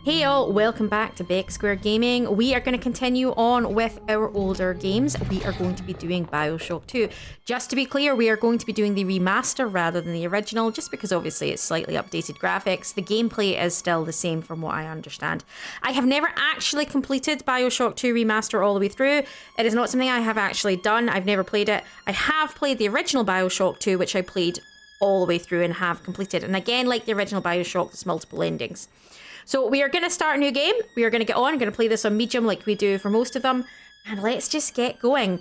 Hey all, welcome back to Beck Square Gaming. We are going to continue on with our older games. We are going to be doing Bioshock 2. Just to be clear, we are going to be doing the remaster rather than the original, just because obviously it's slightly updated graphics. The gameplay is still the same from what I understand. I have never actually completed Bioshock 2 remaster all the way through. It is not something I have actually done. I've never played it. I have played the original Bioshock 2, which I played all the way through and have completed. And again, like the original Bioshock, there's multiple endings. So we are going to start a new game. We are going to get on. I'm going to play this on medium like we do for most of them. And let's just get going.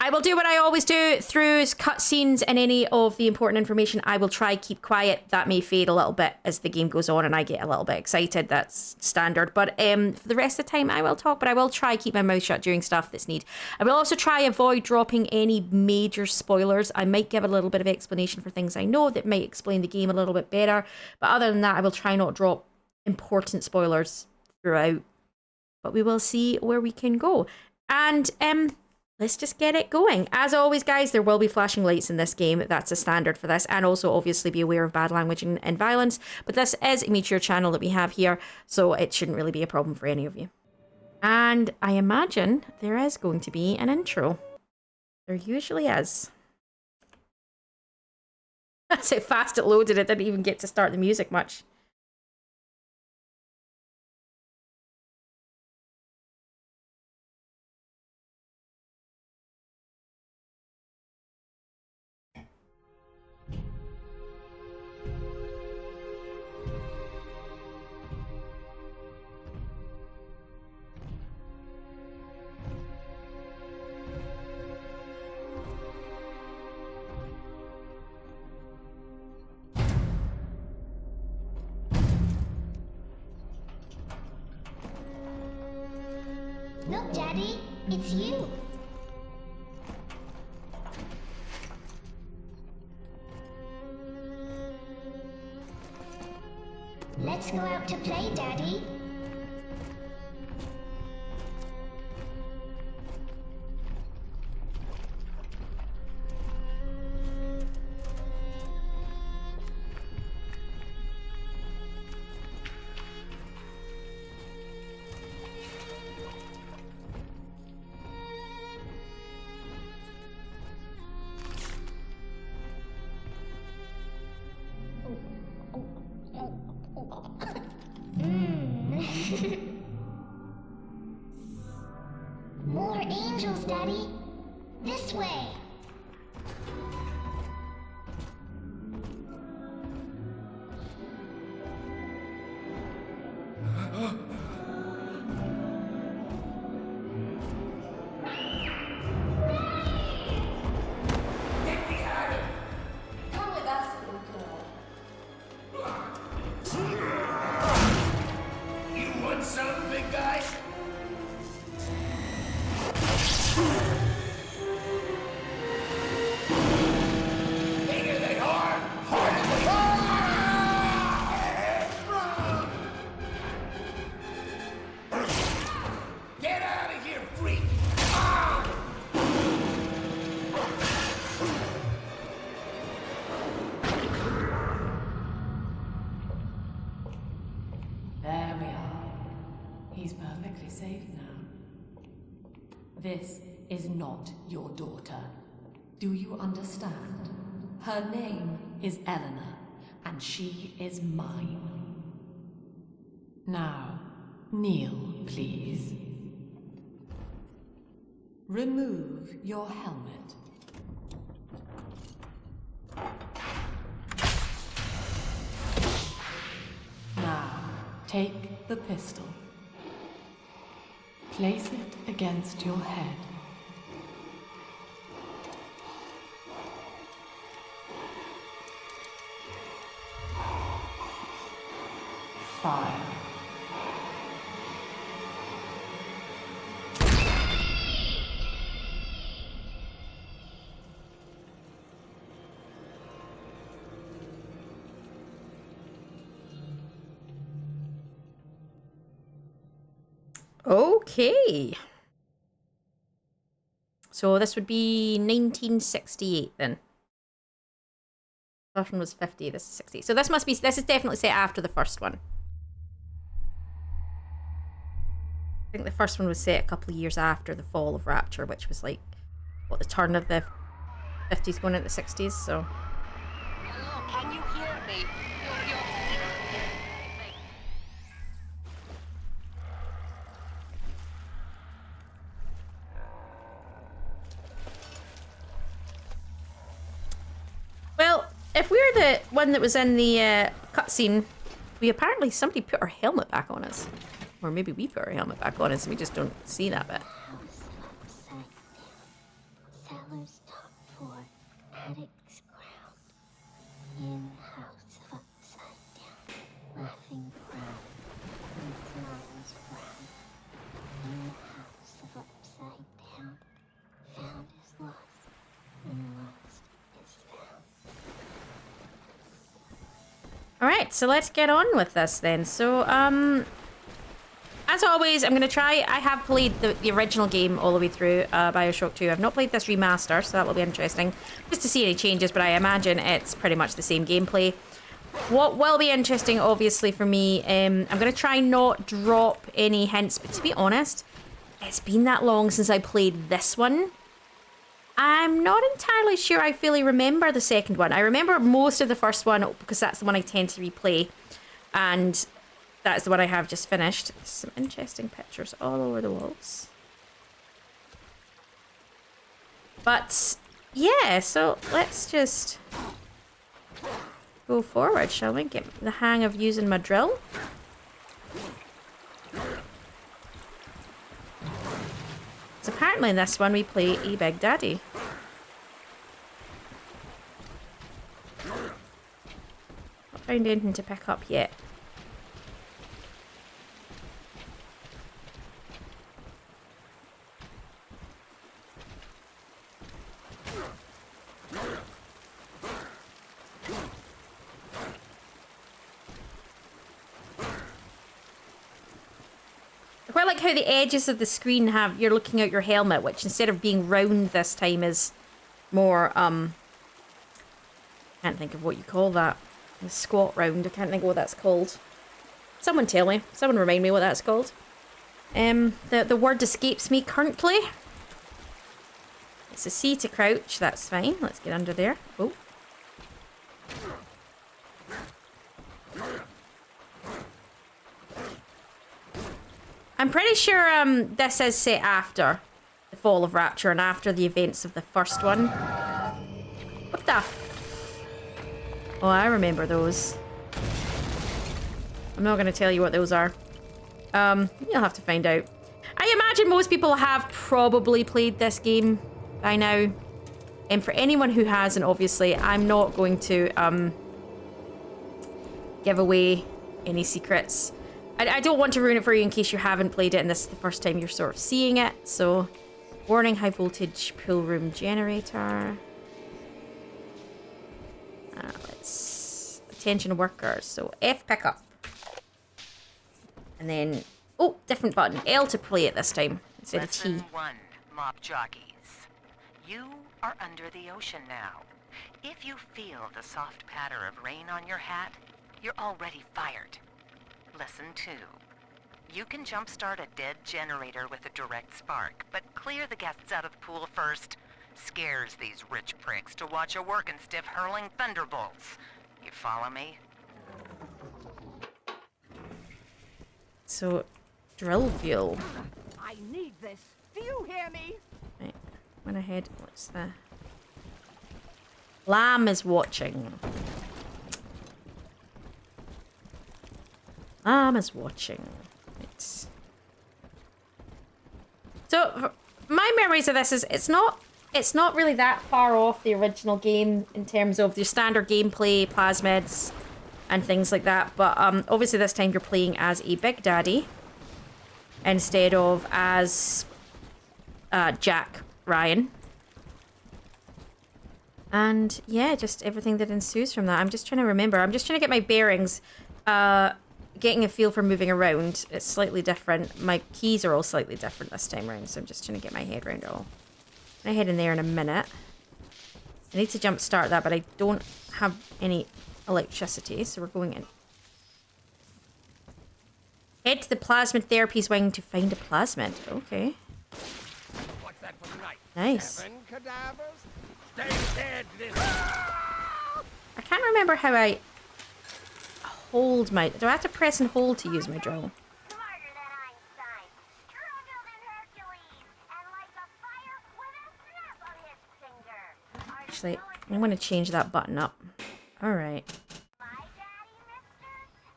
I will do what I always do through cutscenes and any of the important information. I will try keep quiet. That may fade a little bit as the game goes on and I get a little bit excited. That's standard. But for the rest of the time, I will talk. But I will try keep my mouth shut during stuff that's needed. I will also try avoid dropping any major spoilers. I might give a little bit of explanation for things I know that might explain the game a little bit better. But other than that, I will try not drop important spoilers throughout, but we will see where we can go. And let's just get it going. As always, guys, there will be flashing lights in this game. That's a standard for this, and also obviously be aware of bad language and violence, but this is a mature channel that we have here, so it shouldn't really be a problem for any of you. And I imagine there is going to be an intro. There usually is. That's how fast it loaded. It didn't even get to start the music much. Look, Daddy, it's you. Let's go out to play, Daddy. More angels, Daddy. This way. There we are. He's perfectly safe now. This is not your daughter. Do you understand? Her name is Eleanor, and she is mine. Now, kneel, please. Remove your helmet. Now, take the pistol. Place it against your head. Fire. Okay. So this would be 1968 then. First one was 50, this is 60. So this is definitely set after the first one. think the first one was set a couple of years after the fall of Rapture, which was like, what, the turn of the 50s going into the 60s, so... Hello, can you hear me? You're Well, if we're the one that was in the cutscene, we apparently, somebody put our helmet back on us. Or maybe we put our helmet back on us and we just don't see that bit. House upside down. Cellar's top floor. Attic's ground. In house of upside down. Laughing crowd. And smiles frown. In house of upside down. Found is lost. And lost is found. Alright, so let's get on with this then. So, as always, I'm going to try... I have played the original game all the way through, Bioshock 2. I've not played this remaster, so that will be interesting. Just to see any changes, but I imagine it's pretty much the same gameplay. What will be interesting, obviously, for me, I'm going to try not drop any hints, but to be honest, it's been that long since I played this one. I'm not entirely sure I fully remember the second one. I remember most of the first one, because that's the one I tend to replay. And... that's the one I have just finished. Some interesting pictures all over the walls. But, yeah, so let's just go forward, shall we? Get the hang of using my drill. So apparently in this one we play a Big Daddy. Not found anything to pick up yet. I quite like how the edges of the screen have, you're looking at your helmet, which instead of being round this time is more, can't think of what you call that. The squat round, I can't think of what that's called. Someone tell me, someone remind me what that's called. The word escapes me currently. It's a C to crouch, that's fine. Let's get under there. Oh. I'm pretty sure this is set after the fall of Rapture and after the events of the first one. What the Oh, I remember those. I'm not going to tell you what those are. You'll have to find out. I imagine most people have probably played this game by now. And for anyone who hasn't, obviously, I'm not going to give away any secrets. I don't want to ruin it for you in case you haven't played it and this is the first time you're sort of seeing it. So, warning, high voltage pool room generator. Let's... attention workers. So, F pickup. And then... oh, different button. L to play it this time instead of T. Lesson 1, mop jockeys. You are under the ocean now. If you feel the soft patter of rain on your hat, you're already fired. Lesson 2. You can jumpstart a dead generator with a direct spark, but clear the guests out of the pool first. Scares these rich pricks to watch a working stiff hurling thunderbolts. You follow me? So, drill fuel. I need this. Do you hear me? Right, went ahead. What's the... Lamb is watching. Lamb is watching. It's... so, my memories of this is it's not really that far off the original game in terms of the standard gameplay, plasmids, and things like that. But obviously this time you're playing as a Big Daddy instead of as Jack Ryan. And yeah, just everything that ensues from that. I'm just trying to remember. I'm just trying to get my bearings. Getting a feel for moving around. It's slightly different. My keys are all slightly different this time around, so I'm just trying to get my head around it all. I'm gonna head in there in a minute. I need to jump start that, but I don't have any electricity, so we're going in. Head to the plasmid therapy's wing to find a plasmid. Okay. What's that for tonight? Nice. 7 cadavers? Stay dead this I can't remember how I hold my... Do I have to press and hold to use my drill? Smarter than Einstein, stronger than Hercules, and like a fire with a snap of his finger. Are you Actually, going I'm going to change that button up. All right. my daddy, mister?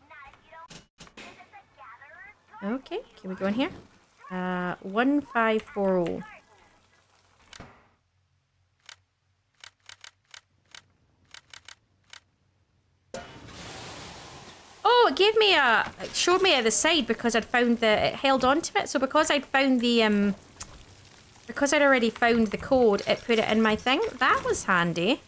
Not if you don't. This is a gatherer's Okay, can we go in here? 1540. Oh, it gave me it showed me at the side because I'd found it held onto it. So because I'd found the, because I'd already found the code, it put it in my thing. That was handy.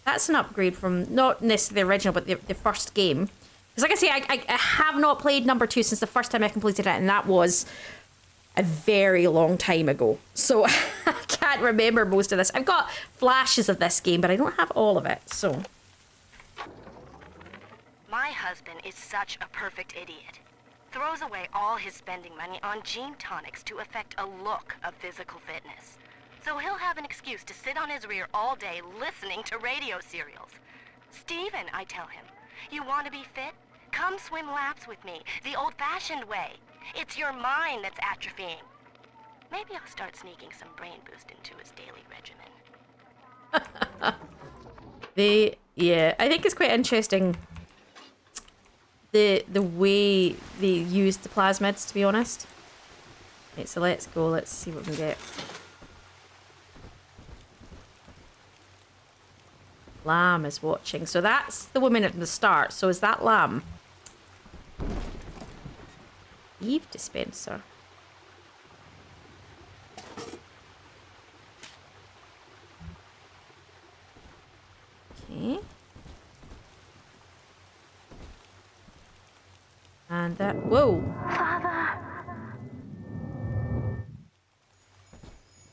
That's an upgrade from, not necessarily the original, but the first game. Because like I say, I have not played number 2 since the first time I completed it, and that was a very long time ago. So I can't remember most of this. I've got flashes of this game, but I don't have all of it, so... My husband is such a perfect idiot. Throws away all his spending money on gene tonics to affect a look of physical fitness. So he'll have an excuse to sit on his rear all day listening to radio serials. Steven, I tell him, you want to be fit? Come swim laps with me, the old-fashioned way. It's your mind that's atrophying. Maybe I'll start sneaking some brain boost into his daily regimen. Yeah, I think it's quite interesting the way they used the plasmids, to be honest. Right, so let's go, let's see what we can get. Lamb is watching. So that's the woman at the start. So is that Lamb? Eve dispenser. Okay. And that... Whoa! Father.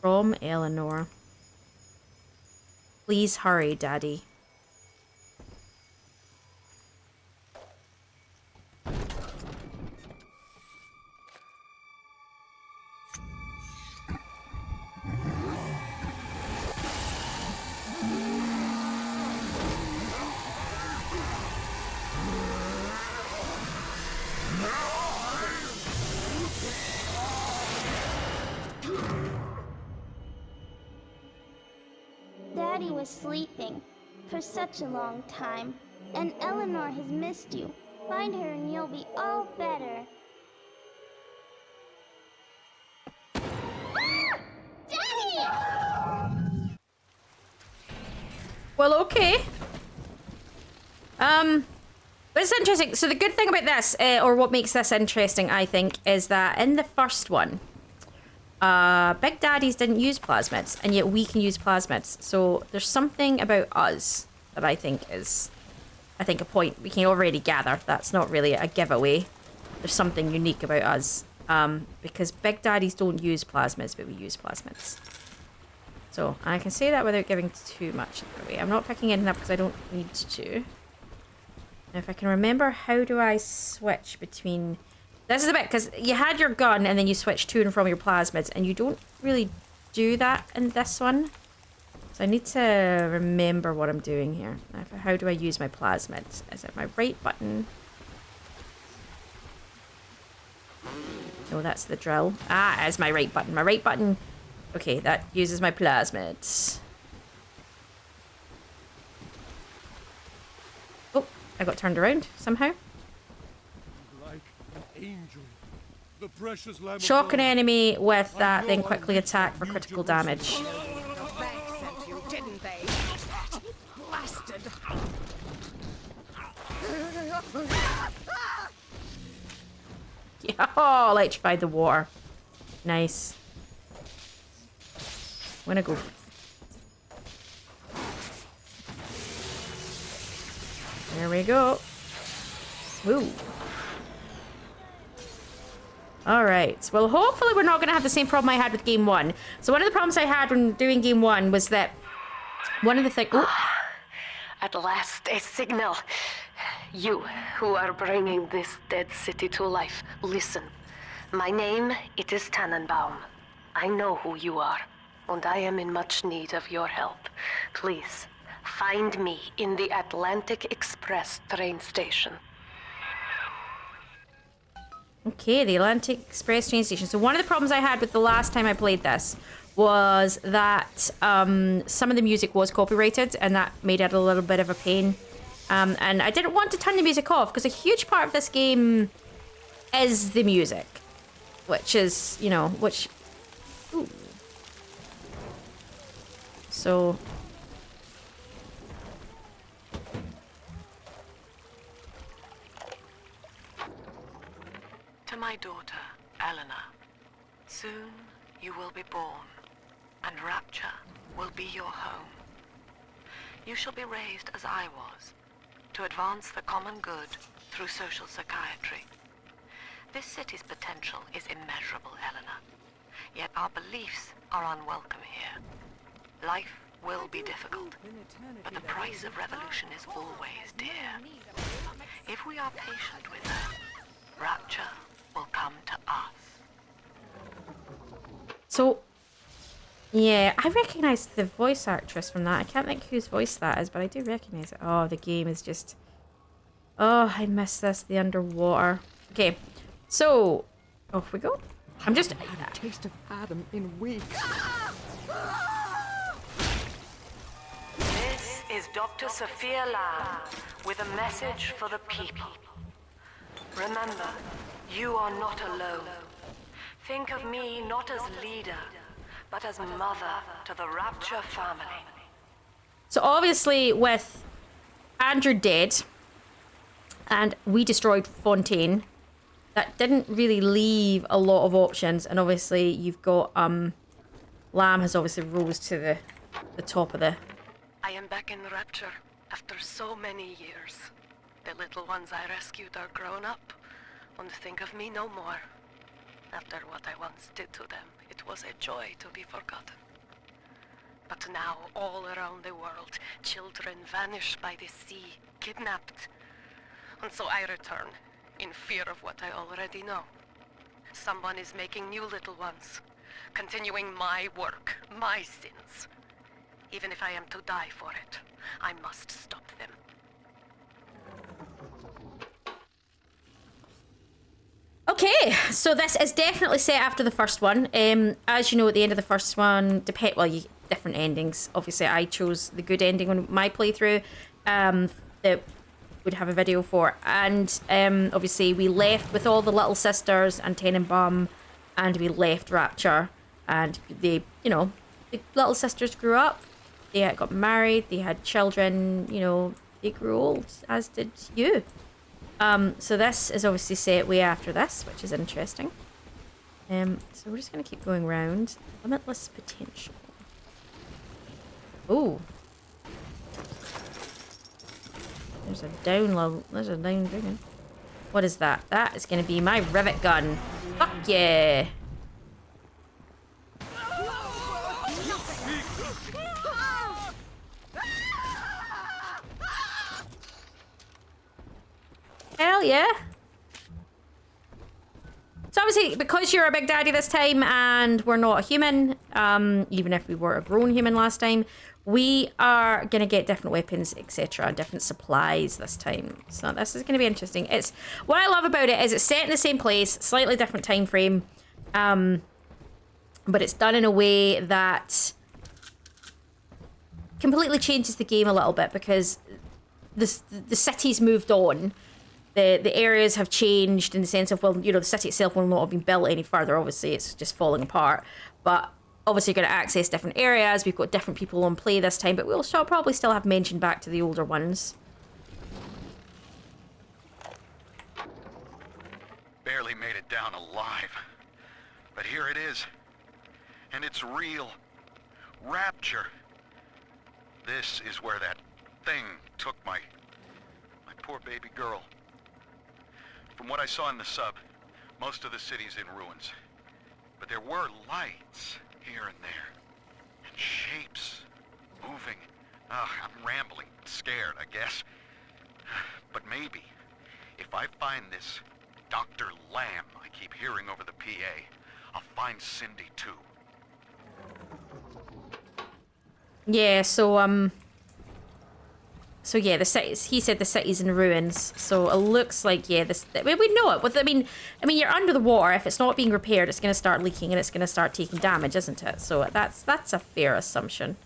From Eleanor. Please hurry, Daddy. Daddy was sleeping for such a long time, and Eleanor has missed you. Find her and you'll be all better. Daddy! Well, okay. But it's interesting. So the good thing about this, or what makes this interesting, I think, is that in the first one, Big Daddies didn't use plasmids, and yet we can use plasmids. So there's something about us that I think is, a point we can already gather. That's not really a giveaway. There's something unique about us, because Big Daddies don't use plasmids, but we use plasmids. So I can say that without giving too much away. I'm not picking anything up because I don't need to. Now, if I can remember, how do I switch between... This is a bit, because you had your gun and then you switch to and from your plasmids, and you don't really do that in this one. So I need to remember what I'm doing here. Now, how do I use my plasmids? Is it my right button? No, that's the drill. Ah, it is my right button. My right button... Okay, that uses my plasmids. Oh, I got turned around somehow. like an angel. The precious lamb of Shock an God. enemy with that, I then know quickly I attack for need critical your damage. The bank sent you, didn't they? Blasted. Yeah, oh, electrified the water. Nice. I'm gonna go. There we go. Woo. Alright, well hopefully we're not going to have the same problem I had with game 1. So one of the problems I had when doing game 1 was that one of the things... Oh, At last, a signal. You who are bringing this dead city to life, listen. My name, it is Tannenbaum. I know who you are, and I am in much need of your help. Please, find me in the Atlantic Express train station. Okay, the Atlantic Express train station. So one of the problems I had with the last time I played this was that some of the music was copyrighted, and that made it a little bit of a pain. And I didn't want to turn the music off, because a huge part of this game is the music. Which is, you know, which... Ooh. So... To my daughter, Eleanor, soon you will be born, and Rapture will be your home. You shall be raised as I was, to advance the common good through social psychiatry. This city's potential is immeasurable, Eleanor, yet our beliefs are unwelcome here. Life will be difficult, but the price of revolution is always dear. If we are patient with her, Rapture will come to us. So, yeah, I recognise the voice actress from that. I can't think whose voice that is, but I do recognise it. Oh, the game is just... Oh, I miss this, the underwater. Okay, so, off we go. I'm just... Had a taste of Adam in weeks. This is Dr. Sophia Lamb with a message for the people. Remember, you are not alone. Think of me not as leader, but as mother to the Rapture family. So obviously with Andrew dead, and we destroyed Fontaine, that didn't really leave a lot of options, and obviously you've got, Lamb has obviously rose to the top of the... I am back in Rapture after so many years. The little ones I rescued are grown up, and think of me no more. After what I once did to them, it was a joy to be forgotten. But now, all around the world, children vanish by the sea, kidnapped. And so I return, in fear of what I already know. Someone is making new little ones, continuing my work, my sins. Even if I am to die for it, I must stop them. Okay, so this is definitely set after the first one. As you know, at the end of the first one, different endings. Obviously, I chose the good ending on my playthrough. That would have a video for, and obviously we left with all the little sisters and Tenenbaum, and we left Rapture, and they, you know, the little sisters grew up. They got married. They had children. You know, they grew old, as did you. So this is obviously set way after this, which is interesting. So we're just going to keep going round. Limitless potential. Ooh. There's a down low. There's a down dragon. What is that? That is going to be my rivet gun. Fuck yeah. Hell yeah. So obviously, because you're a big daddy this time and we're not a human, even if we were a grown human last time, we are going to get different weapons, etc., and different supplies this time. So this is going to be interesting. It's what I love about it is it's set in the same place, slightly different time frame, but it's done in a way that completely changes the game a little bit because the city's moved on. The areas have changed in the sense of, well, you know, the city itself will not have been built any further. Obviously, it's just falling apart. But obviously, you're going to access different areas. We've got different people on play this time, but we'll probably still have mention back to the older ones. Barely made it down alive. But here it is. And it's real. Rapture. This is where that thing took my poor baby girl. From what I saw in the sub, most of the city's in ruins. But there were lights here and there. And shapes moving. I'm rambling, scared, I guess. But maybe If I find this Dr. Lamb I keep hearing over the PA, I'll find Cindy too. Yeah, so yeah, the city's, he said the city's in ruins. So it looks like, yeah, we know it. With, I mean, you're under the water. If it's not being repaired, it's going to start leaking and it's going to start taking damage, isn't it? So that's a fair assumption.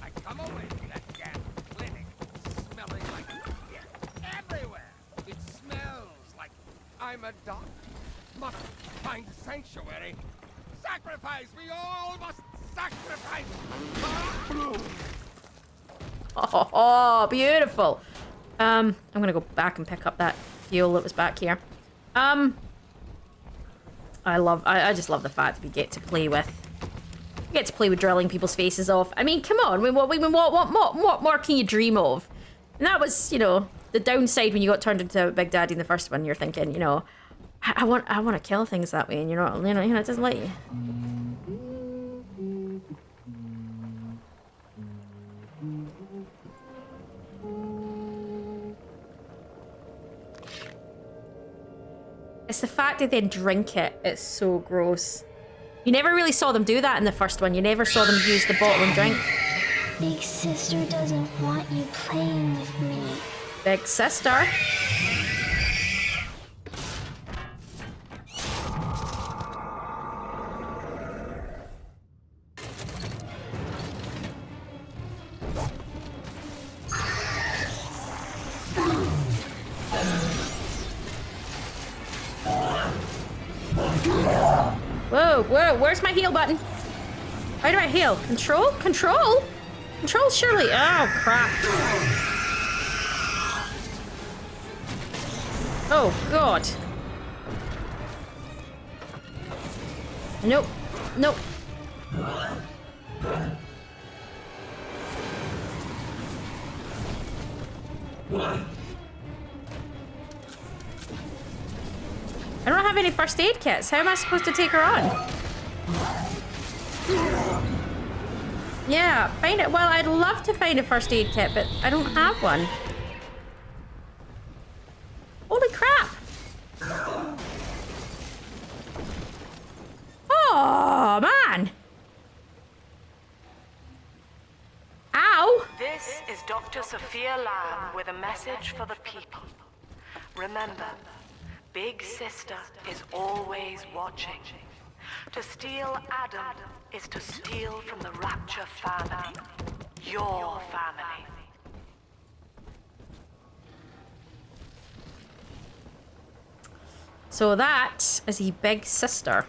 I come away from that damn clinic smelling like shit everywhere. It smells like I'm a doctor. Must find sanctuary. Sacrifice! We all must sacrifice! Oh, beautiful. I'm gonna go back and pick up that fuel that was back here. I just love the fact that we get to play with drilling people's faces off. I mean, come on. What more can you dream of? And that was, you know, the downside when you got turned into Big Daddy in the first one. You're thinking, you know, I want to kill things that way, and you're not, you know, it doesn't let you. It's the fact that they drink it. It's so gross. You never really saw them do that in the first one. You never saw them use the bottle and drink. Big sister doesn't want you playing with me. Big sister. Whoa, where's my heal button? How do I heal? Control? Control? Control surely. Oh, crap. Oh, God. Nope. Nope. I don't have any first aid kits. How am I supposed to take her on? Yeah, find it. Well, I'd love to find a first aid kit, but I don't have one. Holy crap! Oh, man! Ow! This is Dr. Sophia Lamb with a message for the people. Remember, Big Sister is always watching. To steal Adam is to steal from the Rapture family. Your family. So that is the Big Sister.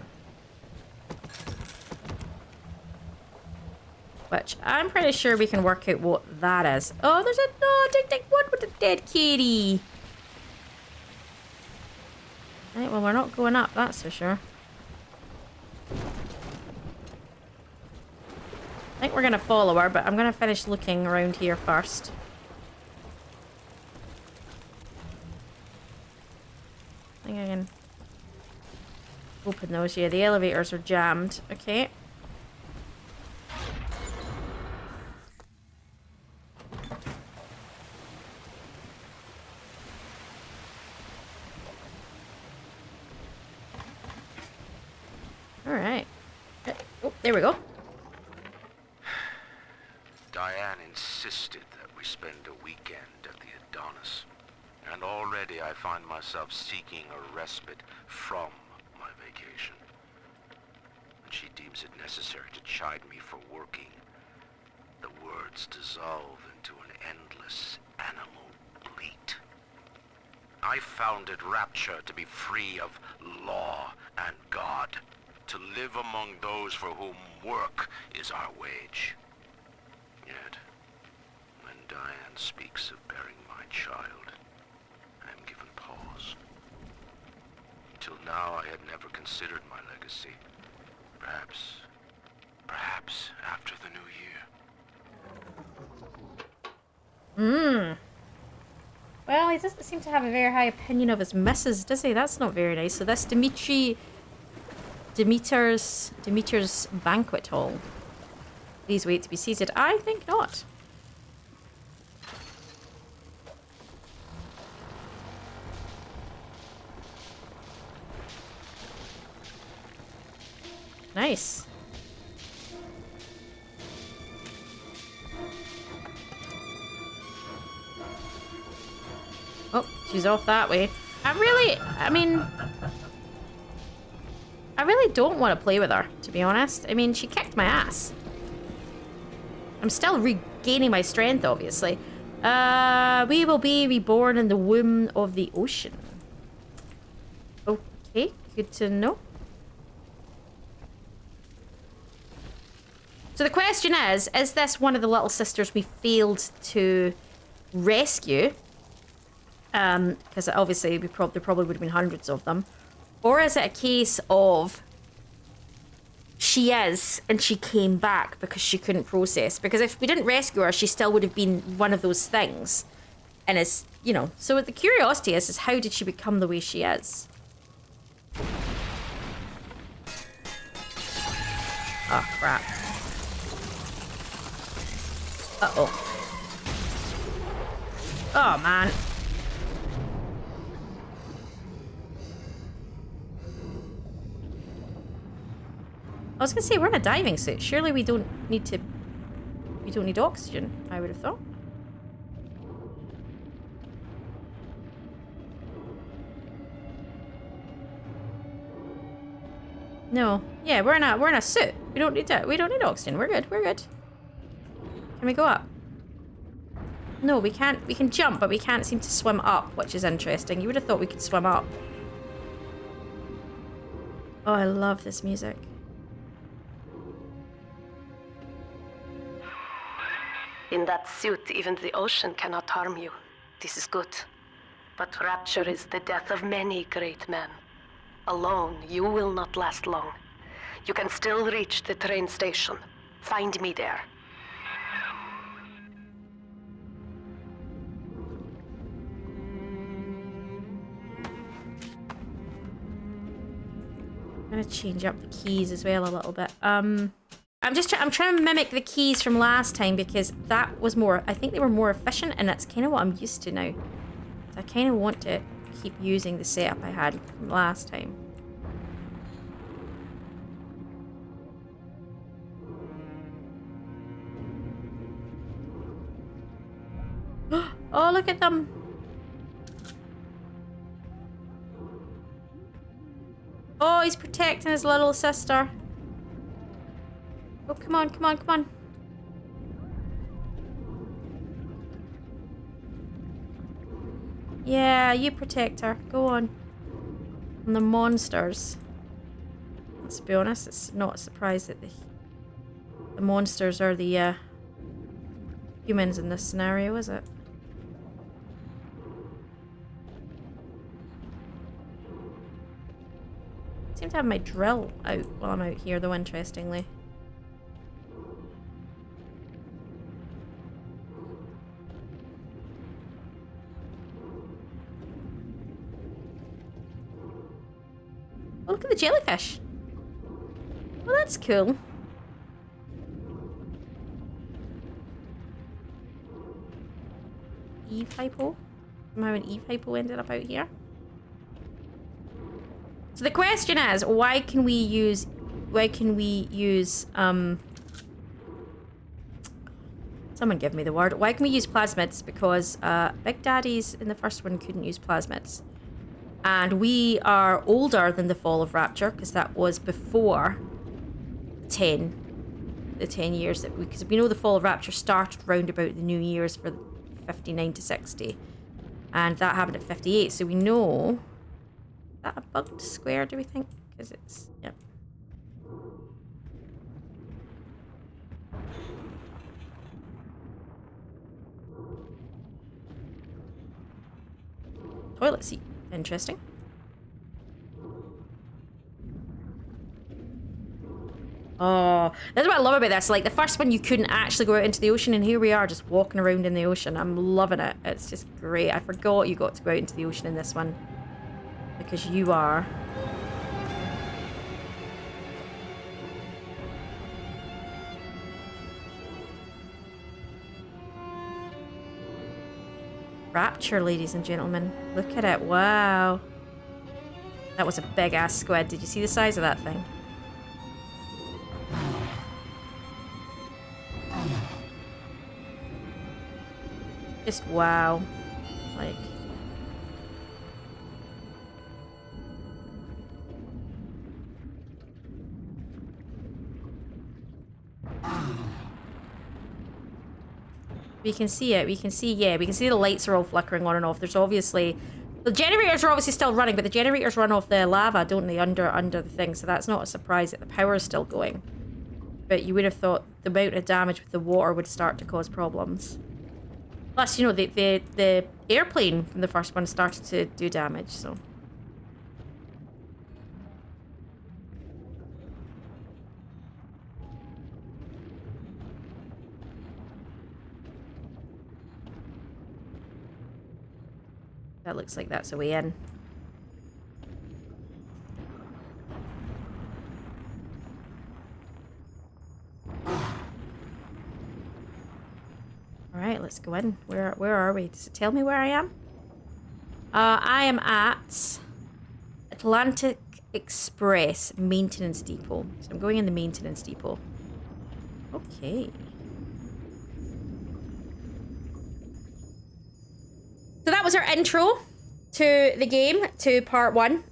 Which I'm pretty sure we can work out what that is. Oh, there's a what with the dead kitty? Right, well, we're not going up, that's for sure. I think we're gonna follow her, but I'm gonna finish looking around here first. I think I can open those. Yeah, the elevators are jammed. Okay. Alright. Oh, there we go. Diane insisted that we spend a weekend at the Adonis. And already I find myself seeking a respite from my vacation. And she deems it necessary to chide me for working. The words dissolve into an endless animal bleat. I founded Rapture to be free of law and God. To live among those for whom work is our wage. Yet, when Diane speaks of bearing my child, I am given pause. Till now I had never considered my legacy. Perhaps after the new year. Well, he doesn't seem to have a very high opinion of his missus, does he? That's not very nice. So this Demeter's banquet hall. Please wait to be seated. I think not. Nice. Oh, she's off that way. I really don't want to play with her, to be honest. I mean, she kicked my ass. I'm still regaining my strength, obviously. We will be reborn in the womb of the ocean. Okay, good to know. So the question is this one of the little sisters we failed to rescue? Because obviously there probably would have been hundreds of them. Or is it a case of she is and she came back because she couldn't process? Because if we didn't rescue her, she still would have been one of those things. And it's, you know, so the curiosity is how did she become the way she is? Oh, crap. Uh-oh. Oh, man. I was gonna say, we're in a diving suit. Surely we don't need oxygen, I would have thought. No. Yeah, we're in a suit. We don't need oxygen. We're good. We're good. Can we go up? No, we can't. We can jump, but we can't seem to swim up, which is interesting. You would have thought we could swim up. Oh, I love this music. In that suit, even the ocean cannot harm you. This is good. But Rapture is the death of many great men. Alone, you will not last long. You can still reach the train station. Find me there. I'm gonna change up the keys as well a little bit. I'm trying to mimic the keys from last time because that was more, I think they were more efficient, and that's kind of what I'm used to now. So I kind of want to keep using the setup I had from last time. Oh, look at them. Oh, he's protecting his little sister. Oh, come on, come on, come on. Yeah, you protect her. Go on. And the monsters. Let's be honest, it's not a surprise that the monsters are the humans in this scenario, is it? I seem to have my drill out while I'm out here, though, interestingly. Oh, look at the jellyfish. Well, that's cool. Eve hypo? Somehow an Eve hypo ended up out here. So the question is, why can we use someone give me the word. Why can we use plasmids? Because Big Daddies in the first one couldn't use plasmids. And we are older than the fall of Rapture, because that was before the 10 years that because we know the fall of Rapture started round about the New Year's for 59 to 60. And that happened at 58, so we know... Is that a bugged square, do we think? Because it's... Yep. Toilet seat. Interesting. Oh, that's what I love about this. Like, the first one, you couldn't actually go out into the ocean, and here we are just walking around in the ocean. I'm loving it. It's just great. I forgot you got to go out into the ocean in this one. Because you are... Rapture, ladies and gentlemen. Look at it. Wow. That was a big-ass squid. Did you see the size of that thing? Just wow. Like... We can see it. We can see, yeah, we can see the lights are all flickering on and off. There's obviously... The generators are obviously still running, but the generators run off the lava, don't they, under the thing. So that's not a surprise that the power is still going. But you would have thought the amount of damage with the water would start to cause problems. Plus, you know, the airplane from the first one started to do damage, so... That looks like that's a way in. Alright, let's go in. Where are we? Does it tell me where I am? I am at Atlantic Express Maintenance Depot. So I'm going in the Maintenance Depot. Okay. So that was our intro to the game, to part 1,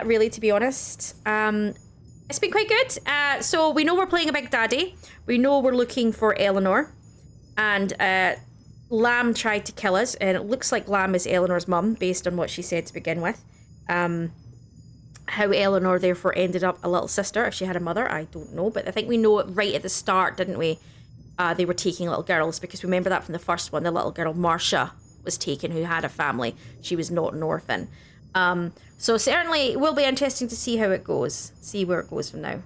really, to be honest. It's been quite good. So we know we're playing a Big Daddy. We know we're looking for Eleanor. And Lamb tried to kill us, and it looks like Lamb is Eleanor's mum, based on what she said to begin with. How Eleanor, therefore, ended up a little sister. If she had a mother, I don't know. But I think we know it right at the start, didn't we? They were taking little girls, because remember that from the first one, the little girl, Marcia, was taken, who had a family. She was not an orphan. So certainly it will be interesting to see how it goes. See where it goes from now.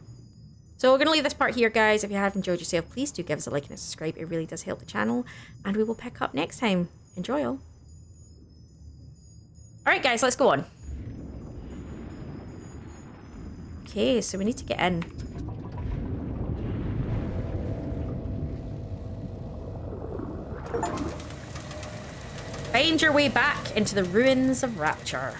So we're going to leave this part here, guys. If you have enjoyed yourself, please do give us a like and a subscribe. It really does help the channel. And we will pick up next time. Enjoy all. Alright, guys, let's go on. Okay, so we need to get in. Find your way back into the ruins of Rapture.